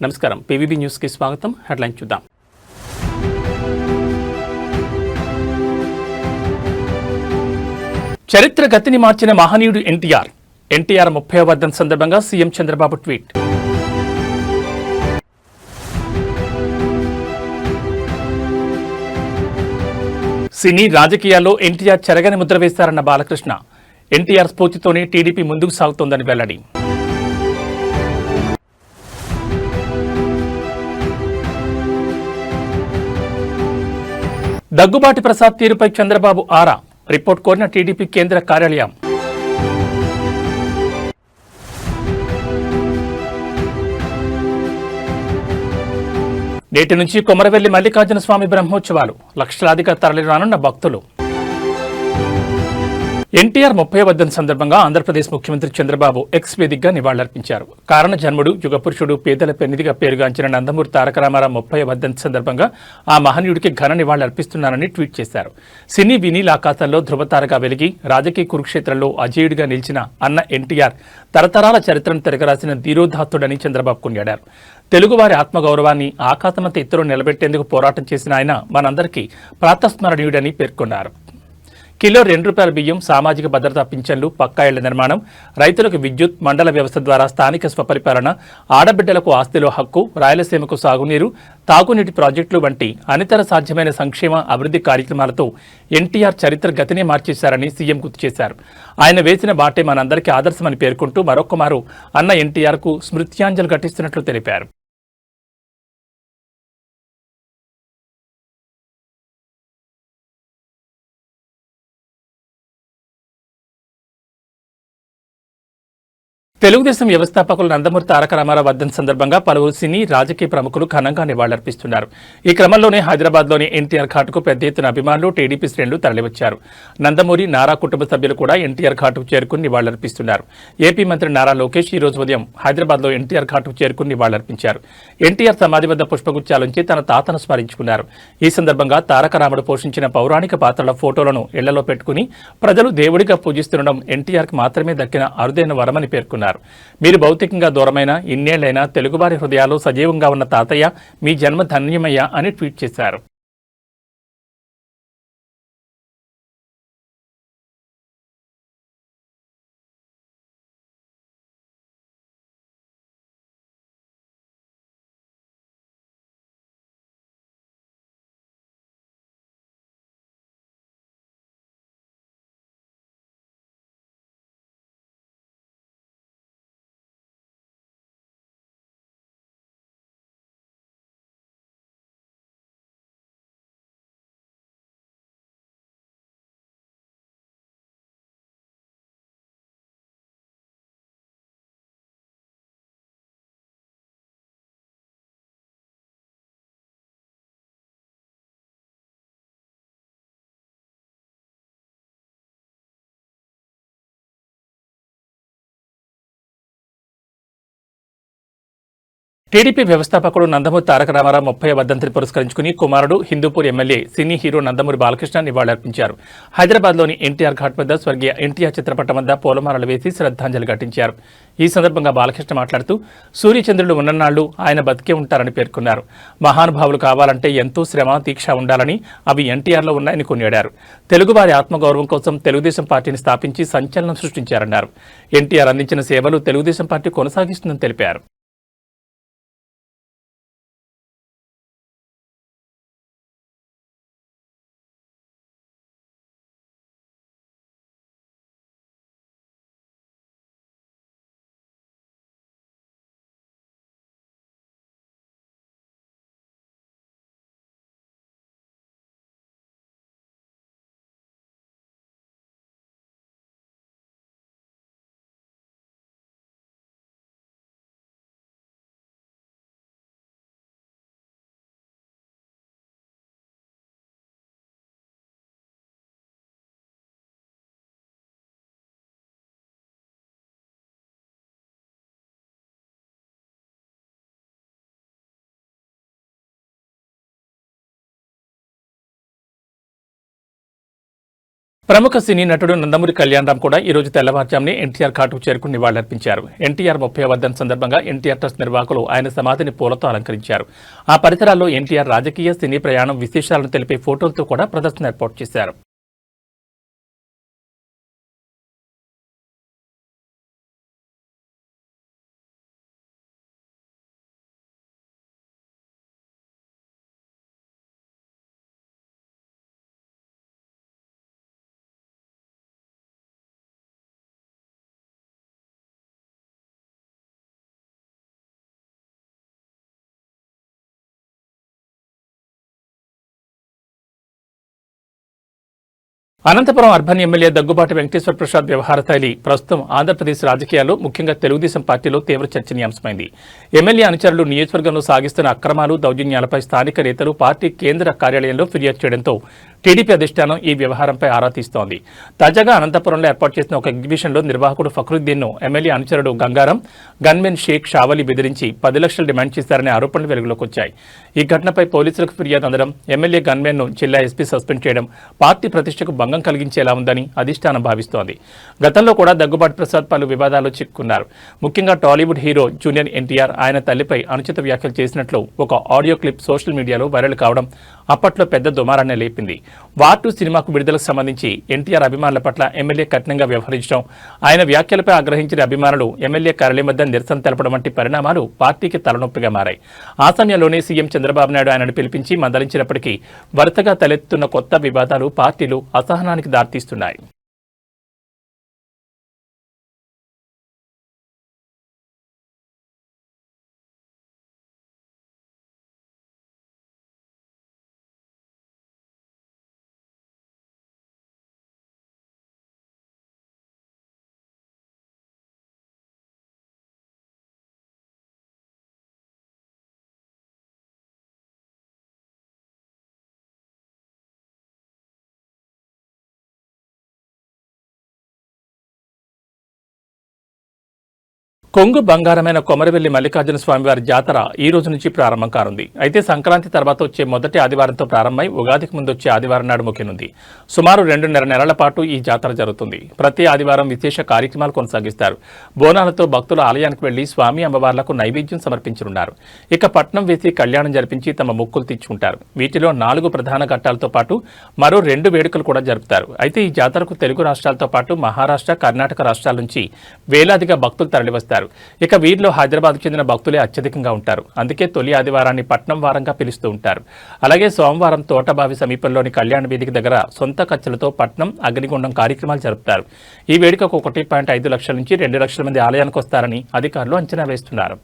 నమస్కారం, పీవీబీ న్యూస్కి స్వాగతం. హెడ్లైన్ చూద్దాం. చరిత్ర గతిని మార్చిన మహనీయుడు ఎన్టీఆర్. ఎన్టీఆర్ 30వ వర్ధంతి సందర్భంగా సీఎం చంద్రబాబు ట్వీట్. సినీ రాజకీయాల్లో ఎన్టీఆర్ చెరగని ముద్ర వేశారన్న బాలకృష్ణ. ఎన్టీఆర్ స్ఫూర్తితోనే టీడీపీ ముందుకు సాగుతోందని వెల్లడి. దగ్గుబాటి ప్రసాద్ తీరుపై చంద్రబాబు ఆరా. రిపోర్ట్ కోరిన టీడీపీ కేంద్ర కార్యాలయం. నేటి నుంచి కొమరవెల్లి మల్లికార్జున స్వామి బ్రహ్మోత్సవాలు. లక్షలాదిగా తరలిరానున్న భక్తులు. ఎన్టీఆర్ 30వ వర్ధంతి సందర్భంగా ఆంధ్రప్రదేశ్ ముఖ్యమంత్రి చంద్రబాబు ఎక్స్ వేదికగా నివాళులర్పించారు. కారణ జన్ముడు, యుగపురుషుడు, పేదల పెన్నిధిగా పేరుగాంచిన నందమూరి తారక రామారావు 30వ వర్ధంతి సందర్భంగా ఆ మహనీయుడికి ఘన నివాళులర్పిస్తున్నానని ట్వీట్ చేశారు. సినీ వినీల్ ఆకాశంలో ధృవతారగా వెలిగి రాజకీయ కురుక్షేత్రంలో అజేయుడిగా నిలిచిన అన్న ఎన్టీఆర్ తరతరాల చరిత్రను తిరగరాసిన ధీరోదాత్తుడని చంద్రబాబు కొనియాడారు. తెలుగువారి ఆత్మగౌరవాన్ని ఆకాశమంత ఎత్తులో నిలబెట్టేందుకు పోరాటం చేసిన ఆయన మనందరికీ ప్రాతస్మరణీయుడని పేర్కొన్నారు. కిలో ₹2 బియ్యం, సామాజిక భద్రతా పింఛన్లు, పక్కా ఇళ్ల నిర్మాణం, రైతులకు విద్యుత్, మండల వ్యవస్థ ద్వారా స్థానిక స్వపరిపాలన, ఆడబిడ్డలకు ఆస్తిలో హక్కు, రాయలసీమకు సాగునీరు, తాగునీటి ప్రాజెక్టులు వంటి అనితర సాధ్యమైన సంక్షేమ అభివృద్ధి కార్యక్రమాలతో ఎన్టీఆర్ చరిత్ర గతినే మార్చేశారని సీఎం గుర్తు చేశారు. ఆయన వేసిన బాటే మనందరికీ ఆదర్శమని పేర్కొంటూ మరొక్కమారు అన్న ఎన్టీఆర్కు స్మృత్యాంజలి ఘటిస్తున్నట్లు తెలిపారు. తెలుగుదేశం వ్యవస్థాపకులు నందమూరి తారక రామారావు వర్ధంతి సందర్భంగా పలువురు సినీ రాజకీయ ప్రముఖులు ఘనంగా నివాళులర్పిస్తున్నారు. ఈ క్రమంలోనే హైదరాబాద్లోని ఎన్టీఆర్ ఘాటుకు పెద్ద ఎత్తున అభిమానులు, టీడీపీ శ్రేణులు తరలివచ్చారు. నందమూరి, నారా కుటుంబ సభ్యులు కూడా ఎన్టీఆర్ ఘాటుకు చేరుకుని నివాళులర్పిస్తున్నారు. ఏపీ మంత్రి నారా లోకేష్ ఈ రోజు ఉదయం హైదరాబాద్లో ఎన్టీఆర్ ఘాటుకు చేరుకుని నివాళులర్పించారు. ఎన్టీఆర్ సమాధి వద్ద పుష్పగుచ్చాలుంచి తన తాతను స్మరించుకున్నారు. ఈ సందర్భంగా తారక రాముడు పోషించిన పౌరాణిక పాత్రల ఫోటోలను ఇళ్లలో పెట్టుకుని ప్రజలు దేవుడిగా పూజిస్తుండడం ఎన్టీఆర్కి మాత్రమే దక్కిన అరుదైన వరమని పేర్కొన్నారు. మీరు భౌతికంగా దూరమైన ఇన్నేళ్లైనా తెలుగువారి హృదయాలు సజీవంగా ఉన్న తాతయ్య, మీ జన్మ ధన్యమయ్య అని ట్వీట్ చేశారు. టీడీపీ వ్యవస్థాపకుడు నందమూరి తారక రామారావు 30వ వర్ధంతిని పురస్కరించుకుని కుమారుడు, Hindupur MLA, cine hero Nandamuri Balakrishna నివాళులర్పించారు. హైదరాబాద్లోని ఎన్టీఆర్ ఘాట్ వద్ద స్వర్గీయ ఎన్టీఆర్ చిత్రపటం వద్ద పూలమాలలు వేసి శ్రద్ధాంజలి ఘటించారు. ఈ సందర్భంగా బాలకృష్ణ మాట్లాడుతూ సూర్యచంద్రులు ఉన్ననాళ్లు ఆయన బతికే ఉంటారని పేర్కొన్నారు. మహానుభావులు కావాలంటే ఎంతో శ్రమ, దీక్ష ఉండాలని అవి ఎన్టీఆర్లో ఉన్నాయని కొనియాడారు. తెలుగువారి ఆత్మగౌరవం కోసం తెలుగుదేశం పార్టీని స్థాపించి సంచలనం సృష్టించారన్నారు. ఎన్టీఆర్ అందించిన సేవలు తెలుగుదేశం పార్టీ కొనసాగిస్తుందని తెలిపారు. ప్రముఖ సినీ నటుడు నందమూరి కళ్యాణరామ్ కూడా ఈ రోజు తెల్లవారుజామునే ఎన్టీఆర్ ఘాటుకు చేరుకుని నివాళులర్పించారు. ఎన్టీఆర్ 30వ వర్ధంతి సందర్భంగా ఎన్టీఆర్ ట్రస్ట్ నిర్వాహకులు ఆయన సమాధిని పూలతో అలంకరించారు. ఆ పరిసరాల్లో ఎన్టీఆర్ రాజకీయ సినీ ప్రయాణం విశేషాలను తెలిపే ఫోటోలతో కూడా ప్రదర్శన ఏర్పాటు చేశారు. అనంతపురం అర్బన్ ఎమ్మెల్యే దగ్గుబాటి వెంకటేశ్వర ప్రసాద్ వ్యవహార శైలి ప్రస్తుతం ఆంధ్రప్రదేశ్ రాజకీయాల్లో ముఖ్యంగా తెలుగుదేశం పార్టీలో తీవ్ర చర్చనీయాంశమైంది. ఎమ్మెల్యే అనుచరులు నియోజకవర్గంలో సాగిస్తున్న అక్రమాలు, దౌర్జన్యాలపై స్థానిక నేతలు పార్టీ కేంద్ర కార్యాలయంలో ఫిర్యాదు చేయడంతో టీడీపీ అధిష్టానం ఈ వ్యవహారంపై ఆరా తీస్తోంది. తాజాగా అనంతపురంలో ఏర్పాటు చేసిన ఒక ఎగ్జిబిషన్లో నిర్వాహకుడు ఫక్రుద్దీన్ను ఎమ్మెల్యే అనుచరుడు గంగారం, గన్మెన్ షేక్ షావలి బెదిరించి 10 లక్షలు డిమాండ్ చేశారనే ఆరోపణలు వెలుగులోకి వచ్చాయి. ఈ ఘటనపై పోలీసులకు ఫిర్యాదు అందడం, ఎమ్మెల్యే గన్మెన్ను జిల్లా ఎస్పీ సస్పెండ్ చేయడం పార్టీ ప్రతిష్టకు భంగం కలిగించేలా ఉందని అధిష్టానం భావిస్తోంది. గతంలో కూడా దగ్గుబాటి ప్రసాద్ పలు వివాదాల్లో చిక్కుకున్నారు. ముఖ్యంగా టాలీవుడ్ హీరో జూనియర్ ఎన్టీఆర్ ఆయన తల్లిపై అనుచిత వ్యాఖ్యలు చేసినట్లు ఒక ఆడియో క్లిప్ సోషల్ మీడియాలో వైరల్ కావడం అప్పట్లో పెద్ద దుమారాన్ని లేపింది. వార్ 2 సినిమాకు విడుదలకు సంబంధించి ఎన్టీఆర్ అభిమానుల పట్ల ఎమ్మెల్యే కఠినంగా వ్యవహరించడం, ఆయన వ్యాఖ్యలపై ఆగ్రహించిన అభిమానులు ఎమ్మెల్యే కార్యాలయం వద్ద నిరసన తెలపడం వంటి పరిణామాలు పార్టీకి తలనొప్పిగా మారాయి. ఆ సమయంలోనే సీఎం చంద్రబాబు నాయుడు ఆయనను పిలిపించి మందలించినప్పటికీ వరుసగా తలెత్తున్న కొత్త వివాదాలు పార్టీలు అసహనానికి దారితీస్తున్నాయి. కొంగు బంగారమైన కొమరవెల్లి మల్లికార్జున స్వామివారి జాతర ఈ రోజు నుంచి ప్రారంభం కానుంది. అయితే సంక్రాంతి తర్వాత వచ్చే మొదటి ఆదివారంతో ప్రారంభమై ఉగాదికి ముందు వచ్చే ఆదివారం నాడు ముఖ్యనుంది. సుమారు 2.5 నెలల పాటు ఈ జాతర జరుగుతుంది. ప్రతి ఆదివారం విశేష కార్యక్రమాలు కొనసాగిస్తారు. బోనాలతో భక్తులు ఆలయానికి వెళ్లి స్వామి అమ్మవార్లకు నైవేద్యం సమర్పించనున్నారు. ఇక పట్నం వేసి కళ్యాణం జరిపించి తమ మొక్కులు తీర్చుకుంటారు. వీటిలో 4 ప్రధాన ఘట్టాలతో పాటు మరో 2 వేడుకలు కూడా జరుపుతారు. అయితే ఈ జాతరకు తెలుగు రాష్ట్రాలతో పాటు మహారాష్ట్ర, కర్ణాటక రాష్ట్రాల నుంచి వేలాదిగా భక్తులు తరలివస్తారు. ఇక వీరిలో హైదరాబాద్ చెందిన భక్తులే అత్యధికంగా ఉంటారు. అందుకే తొలి ఆదివారాన్ని పట్నం వారంగా పిలుస్తూ ఉంటారు. అలాగే సోమవారం తోటబావి సమీపంలోని కళ్యాణ వేదిక దగ్గర సొంత ఖర్చులతో పట్నం అగ్నిగుండం కార్యక్రమాలు జరుపుతారు. ఈ వేడుకకు 1.5 లక్షల నుంచి 2 లక్షల మంది ఆలయానికి వస్తారని అధికారులు అంచనా వేస్తున్నారు.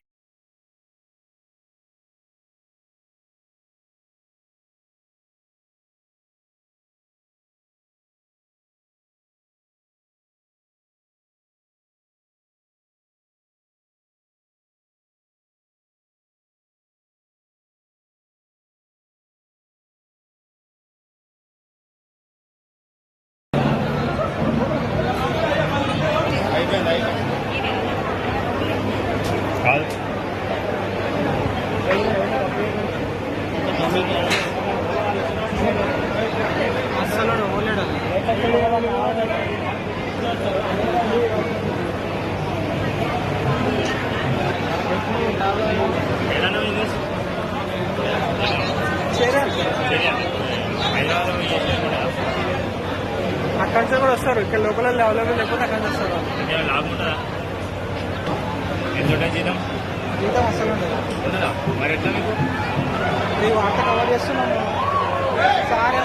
అక్కడి నుంచి కూడా వస్తారు. ఇక్కడ లోపల అవైలబుల్ లేకపోతే అక్కడి నుంచి వస్తారు. లాభం ఉంటుందా? ఎంత జీతం? జీతం అసలు ఉండదు. మరి ఎట్లా మీకు ఈ వార్త కవర్ చేస్తున్నాము సార్.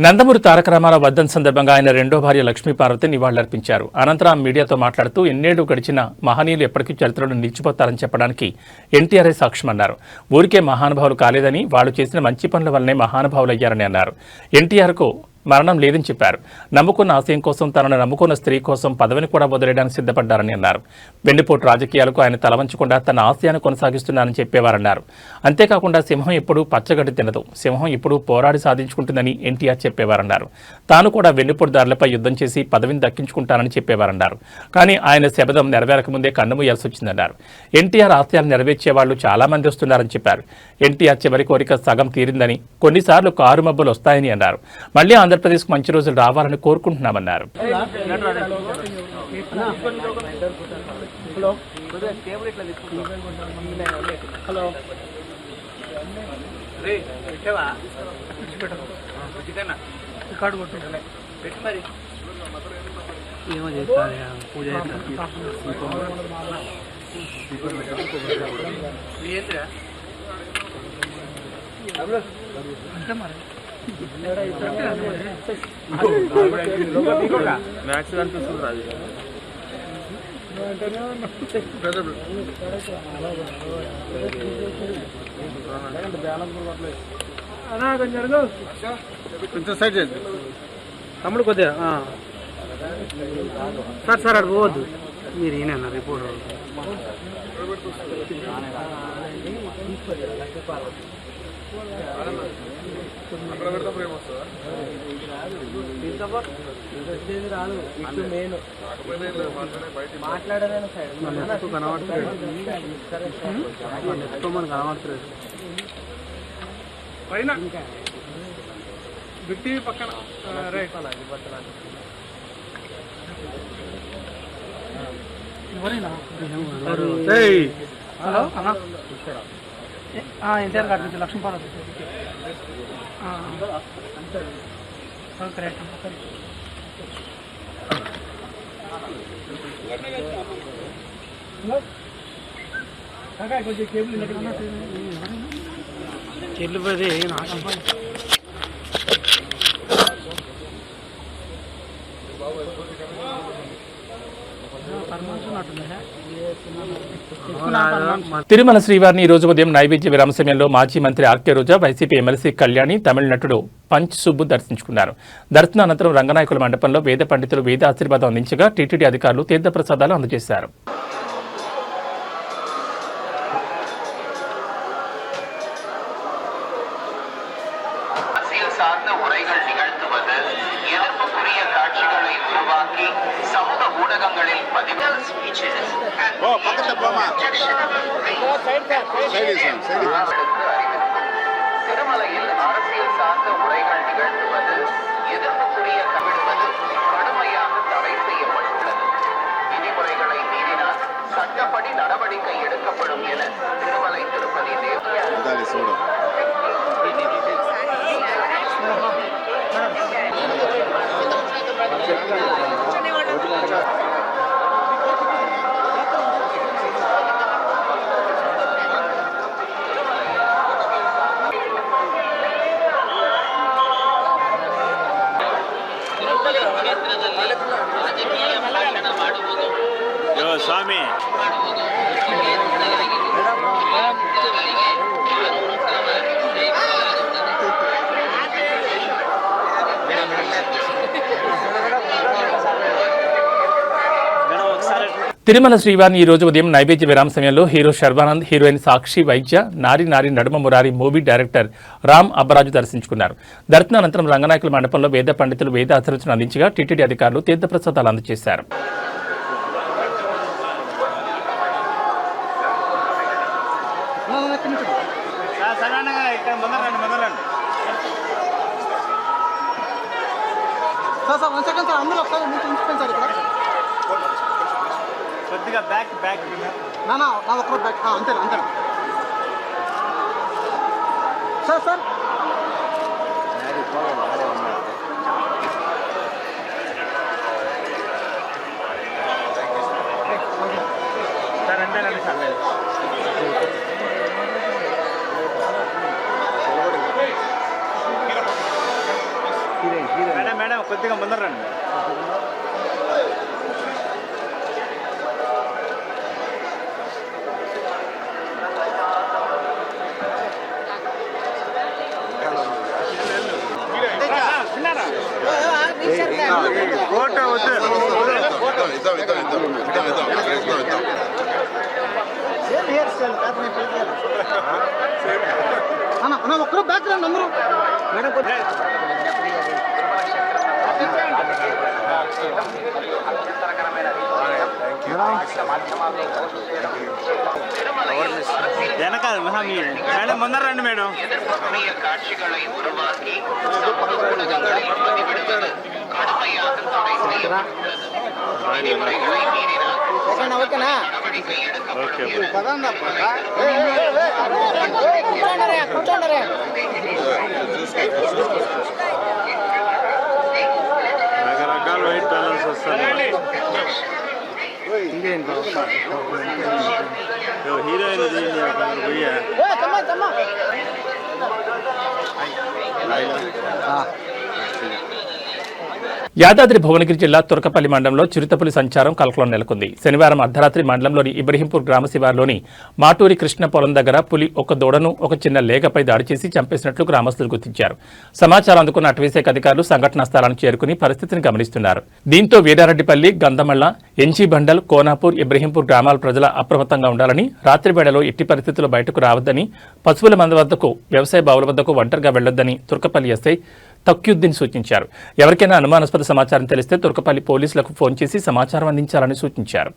నందమూరి తారక రామారావు వర్ధంతి సందర్భంగా ఆయన రెండో భార్య లక్ష్మీపార్వతి నివాళులర్పించారు. అనంతరం మీడియాతో మాట్లాడుతూ ఎన్నేళ్లు గడిచిన మహనీయులు ఎప్పటికీ చరిత్రలో నిలిచిపోతారని చెప్పడానికి ఎన్టీఆర్ఏ సాక్ష్యమన్నారు. ఊరికే మహానుభావులు కాలేదని, వాళ్లు చేసిన మంచి పనుల వల్లనే మహానుభావులయ్యారని అన్నారు. ఎన్టీఆర్కు మరణం లేదని చెప్పారు. నమ్ముకున్న ఆశయం కోసం, తనను నమ్ముకున్న స్త్రీ కోసం పదవిని కూడా వదిలేయడానికి సిద్ధపడ్డారని అన్నారు. వెన్నుపోటు రాజకీయాలకు ఆయన తలవంచకుండా తన ఆశయాన్ని కొనసాగిస్తున్నారని చెప్పేవారన్నారు. అంతేకాకుండా సింహం ఎప్పుడూ పచ్చగడ్డి తినదు, సింహం ఎప్పుడూ పోరాడి సాధించుకుంటుందని ఎన్టీఆర్ చెప్పేవారన్నారు. తాను కూడా వెన్నుపోటుదారులపై యుద్ధం చేసి పదవిని దక్కించుకుంటానని చెప్పేవారన్నారు. కానీ ఆయన శబదం నెరవేరక ముందే కన్నుమూయాల్సి వచ్చిందన్నారు. ఎన్టీఆర్ ఆశయాలు నెరవేర్చే వాళ్లు చాలా మంది వస్తున్నారని చెప్పారు. ఎన్టీఆర్ చివరి కోరిక సగం తీరిందని, కొన్నిసార్లు కారు మబ్బులు వస్తాయని అన్నారు. మళ్లీ ఆంధ్రప్రదేశ్కు మంచి రోజులు రావాలని కోరుకుంటున్నామన్నారు. మ్యాక్స్ కనిపిస్తుంది రాజు. కొంచెం సైడ్ చేయండి తమ్ముడు కొద్దిగా. సార్ సార్ అటు పోవద్దు, మీరు ఈయన రిపోర్టర్. పైన బిట్టి పక్కన హలో అన్నా, ఎన్టీఆర్ గారి నుంచి లక్ష్మీపార్వతి కరెక్ట్. కొంచెం కేబుల్ పోయి తిరుమల శ్రీవారిని ఈ రోజు ఉదయం నైవేద్య విరామ సమయంలో మాజీ మంత్రి ఆర్కే రోజా, వైసీపీ ఎమ్మెల్సీ కళ్యాణి, తమిళ నటుడు పంచ్ సుబ్బు దర్శించుకున్నారు. దర్శన అనంతరం రంగనాయకుల మండపంలో వేద పండితులు వేద ఆశీర్వాదం అందించగా టీటీడీ అధికారులు తీర్థప్రసాదాలు అందజేశారు. திருமலையில் அரசியல் சார்ந்த உரைகள் நிகழ்த்துவது எதிர்ப்புக்குரிய கவிழ்வது கடுமையாக தடை செய்யப்பட்டுள்ளது. விதிமுறைகளை மீறினால் சட்டப்படி நடவடிக்கை எடுக்கப்படும் என திருமலை திருப்பதி స్వామి తిరుమల శ్రీవారిని ఈ రోజు ఉదయం నైవేద్య విరామ సమయంలో హీరో శర్వానంద్, హీరోయిన్ సాక్షి వైద్య, నారి నారి నడుమ మురారి మూవీ డైరెక్టర్ రామ్ అబ్బరాజు దర్శించుకున్నారు. దర్శన అనంతరం రంగనాయకుల మండపంలో వేద పండితులు వేద ఆశీర్వచనం అందించగా టీటీడీ అధికారులు తీర్థప్రసాదాలు అందజేశారు. కొద్దిగా బ్యాక్ బ్యాక్ నా ఒక్క బ్యాక్ అంతే అంతే సార్ సార్ సార్ అంతేనండి సార్. ఇది అన్న ఒక్కరు బ్యాక్ రండి అందరూ మేడం వెనకాల మేడం ముందర రండి మేడం. எதிர்ப்புக்குரிய காட்சிகளை உருவாக்கி சமூகங்களை பதிவிடுவது கடுமையாக தடை செய்யப்பட்டுள்ளது. விதிமுறைகளை மீறினால் ఓకేనా நடவடிக்கை எடுக்கப்படும். కూర్చోండి రకరకాల వైట్ బ్యాలెన్స్ వస్తాయి. హీరోయిన్ పోయా యాదాద్రి భువనగిరి జిల్లా తురకపల్లి మండలంలో చిరుతపులి సంచారం కలకలం నెలకొంది. శనివారం అర్ధరాత్రి మండలంలోని ఇబ్రహీంపూర్ గ్రామ శివారులోని మాటూరి కృష్ణ పొలం దగ్గర పులి ఒక దూడను ఒక చిన్న లేగపై దాడి చేసి చంపేసినట్లు గ్రామస్తులు గుర్తించారు. సమాచారం అందుకున్న అటవీశాఖ అధికారులు సంఘటనా స్థలానికి చేరుకుని పరిస్థితిని గమనిస్తున్నారు. దీంతో వీరారెడ్డిపల్లి, గంధమళ్ల, ఎన్జీ బండల్, కోనాపూర్, ఇబ్రహీంపూర్ గ్రామాల ప్రజల అప్రమత్తంగా ఉండాలని, రాత్రి వేళలో ఎట్టి పరిస్థితుల్లో బయటకు రావద్దని, పశువుల మంద వద్దకు, వ్యవసాయ బావుల వద్దకు ఒంటరిగా వెళ్లొద్దని తురకపల్లి ఎస్ఐ తక్యుద్దీన్ సూచించారు. ఎవరికైనా అనుమానాస్పద సమాచారం తెలిస్తే తురకపల్లి పోలీసులకు ఫోన్ చేసి సమాచారం అందించాలని సూచించారు.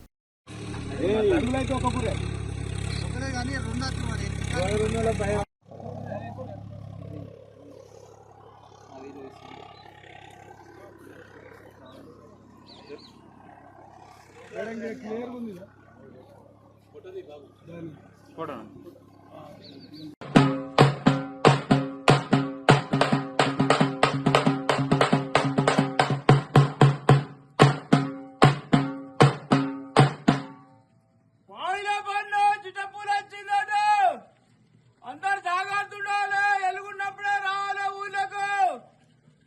అందరు జాగ్రత్త, ఎలుగున్నప్పుడే రావాలి ఊళ్ళకు.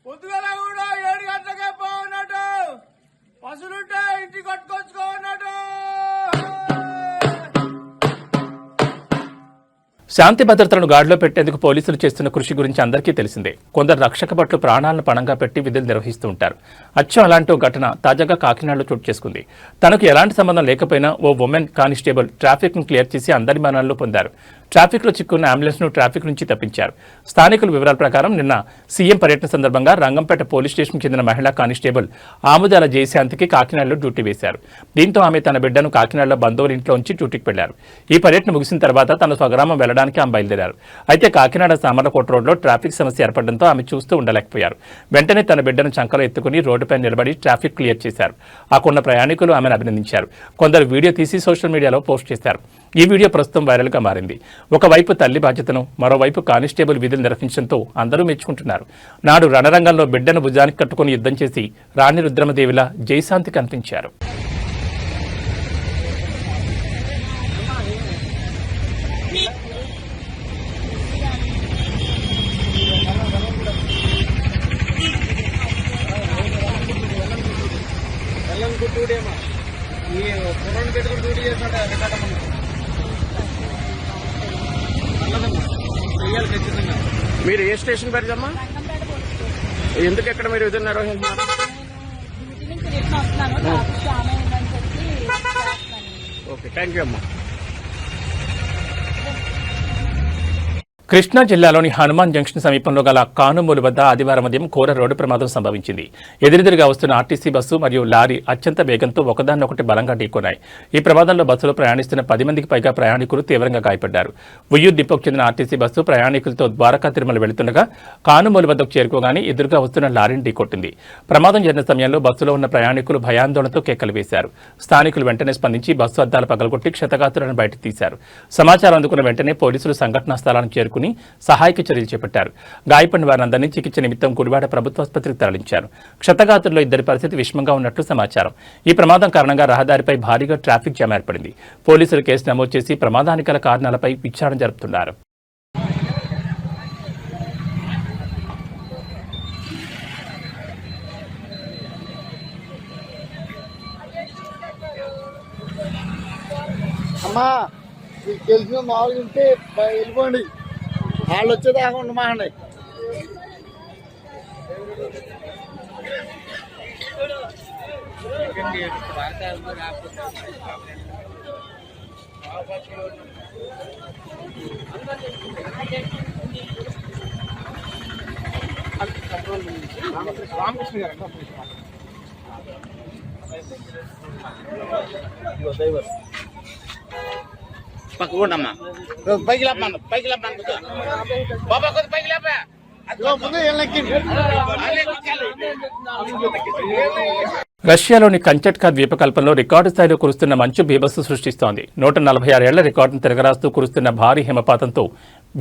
పొద్దుగల కూడా 7 గంటలకే పోన్నట్టు, పసులుంటే ఇంటికి కొట్టుకొచ్చుకోన్నట్టు. శాంతి భద్రతలను గాడిలో పెట్టేందుకు పోలీసులు చేస్తున్న కృషి గురించి అందరికీ తెలిసిందే. కొందరు రక్షక భటులు ప్రాణాలను పణంగా పెట్టి విధులు నిర్వహిస్తూ ఉంటారు. అచ్చం అలాంటి ఘటన తాజాగా కాకినాడలో చోటు చేసుకుంది. తనకు ఎలాంటి సంబంధం లేకపోయినా ఓ ఉమెన్ కానిస్టేబుల్ ట్రాఫిక్ ను క్లియర్ చేసి అందరి మరణాలను పొందారు. ట్రాఫిక్ లో చిక్కున్న అంబులెన్స్ ను ట్రాఫిక్ నుంచి తప్పించారు. స్థానికుల వివరాల ప్రకారం నిన్న సీఎం పర్యటన సందర్భంగా రంగంపేట పోలీస్ స్టేషన్ చెందిన మహిళా కానిస్టేబుల్ ఆముదాల జయశాంతికి కాకినాడలో డ్యూటీ వేశారు. దీంతో ఆమె తన బిడ్డను కాకినాడలో బంధువుల ఇంట్లో ఉంచి డ్యూటీకి వెళ్లారు. ఈ పర్యటన ముగిసిన తర్వాత తన స్వగ్రామం వెళ్లడానికి ఆమె బయలుదేరారు. అయితే కాకినాడ సామర్లకోట రోడ్లో ట్రాఫిక్ సమస్య ఏర్పడడంతో ఆమె చూస్తూ ఉండలేకపోయారు. వెంటనే తన బిడ్డను చంకలో ఎత్తుకుని రోడ్డుపై నిలబడి ట్రాఫిక్ క్లియర్ చేశారు. అక్కడున్న ప్రయాణికులు ఆమెను అభినందించారు. కొందరు వీడియో తీసి సోషల్ మీడియాలో పోస్ట్ చేశారు. ఈ వీడియో ప్రస్తుతం వైరల్గా మారింది. ఒకవైపు తల్లి బాధ్యతను, మరోవైపు కానిస్టేబుల్ విధులు నిర్వహించడంతో అందరూ మెచ్చుకుంటున్నారు. నాడు రణరంగంలో బిడ్డను భుజానికి కట్టుకుని యుద్ధం చేసి రాణి రుద్రమదేవిలా జయశాంతి కనిపించారు. మీరు ఏ స్టేషన్ పరిచమ్మా? ఎందుకు ఎక్కడ మీరు విధులు నిర్వహిస్తున్నారు? ఓకే, థ్యాంక్ యూ అమ్మా. కృష్ణా జిల్లాలోని హనుమాన్ జంక్షన్ సమీపంలో గల కానుమూలు వద్ద ఆదివారం ఉదయం ఘోర రోడ్డు ప్రమాదం సంభవించింది. ఎదురెదురుగా వస్తున్న ఆర్టీసీ బస్సు మరియు లారీ అత్యంత వేగంతో ఒకదాన్నొకటి బలంగా ఢీకొన్నాయి. ఈ ప్రమాదంలో బస్సులో ప్రయాణిస్తున్న 10 మందికి పైగా ప్రయాణికులు తీవ్రంగా గాయపడ్డారు. ఉయ్యూరు డిపోకు చెందిన ఆర్టీసీ బస్సు ప్రయాణికులతో ద్వారకా తిరుమల వెళుతుండగా కానుమూలు వద్దకు చేరుకోగానే ఎదురుగా వస్తున్న లారీని ఢీకొట్టింది. ప్రమాదం జరిగిన సమయంలో బస్సులో ఉన్న ప్రయాణికులు భయాందోళనతో కేకలు వేశారు. స్థానికులు వెంటనే స్పందించి బస్సు అద్దాలు పగలగొట్టి క్షతగాత్రులను బయటకు తీశారు. సమాచారం అందుకున్న వెంటనే పోలీసులు సంఘటనా స్థలానికి చేరుకుని సహాయక చర్యలు చేపట్టారు. గాయపడిన వారందరినీ చికిత్స నిమిత్తం గుడివాడ ప్రభుత్వాసుపత్రికి తరలించారు. క్షతగాత్రుల్లో 2 పరిస్థితి విషమంగా ఉన్నట్లు సమాచారం. ఈ ప్రమాదం కారణంగా రహదారిపై భారీగా ట్రాఫిక్ జామ్ ఏర్పడింది. పోలీసులు కేసు నమోదు చేసి ప్రమాదానికి గల కారణాలపై విచారణ జరుపుతున్నారు. అమ్మా మీకు తెలిసిన మామూలుగా ఉంటే వెళ్ళిపోండి, వాళ్ళు వచ్చేదాకా ఉండమాండి. రష్యాలోని కంచట్కా ద్వీపకల్పంలో రికార్డు స్థాయిలో కురుస్తున్న మంచు బీభత్సం సృష్టిస్తోంది. 146 ఏళ్ల రికార్డును తిరగరాస్తూ కురుస్తున్న భారీ హిమపాతంతో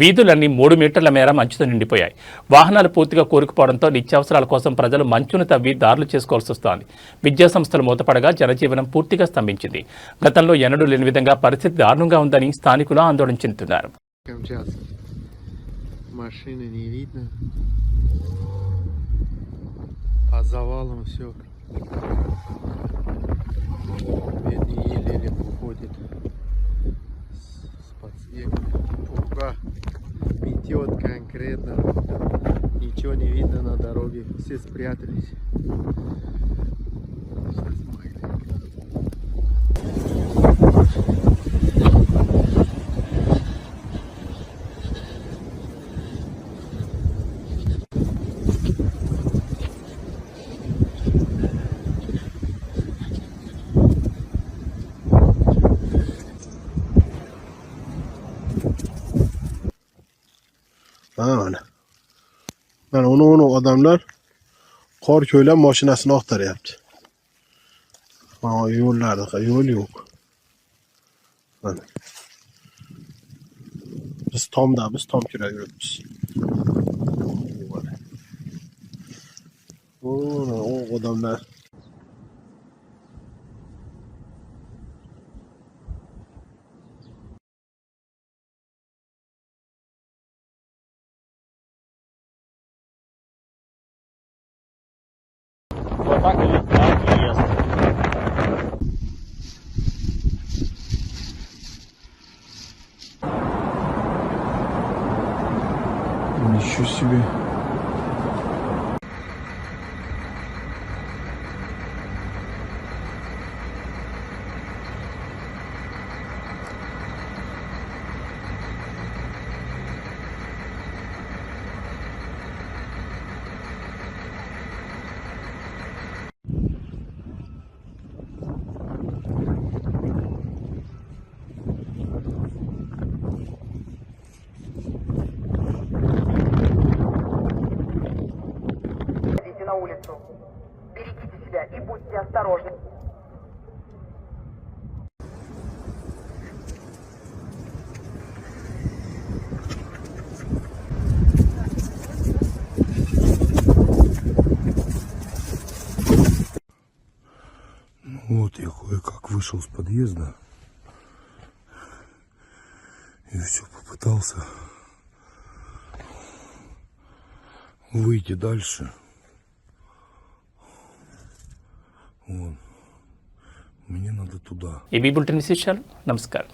వీధులన్నీ 3 మీటర్ల మేర మంచుతో నిండిపోయాయి. వాహనాలు పూర్తిగా కూరుకుపోవడంతో నిత్యావసరాల కోసం ప్రజలు మంచును తవ్వి దారులు చేసుకోవాల్సి వస్తోంది. విద్యా సంస్థలు మూతపడగా జనజీవనం పూర్తిగా స్తంభించింది. గతంలో ఎన్నడూ లేని విధంగా పరిస్థితి దారుణంగా ఉందని స్థానికులు ఆందోళన చెందుతున్నారు. Машины не видно. По завалам все. Бедный еле-еле уходит с-под снега. Пурга метет конкретно. Ничего не видно на дороге. Все спрятались. Mana onu odamlar qor ko'ylab mashinasini oqtaryapti. Mana yo'llarda yo'l yo'q. Mana. Biz tom yuribmiz. O odamlar Ничего себе. На улицу. Берегите себя и будьте осторожны. Вот я кое-как вышел с подъезда и все попытался выйти дальше. Вон. Мне надо туда. AB bulletin విశేషాలు. నమస్కారం.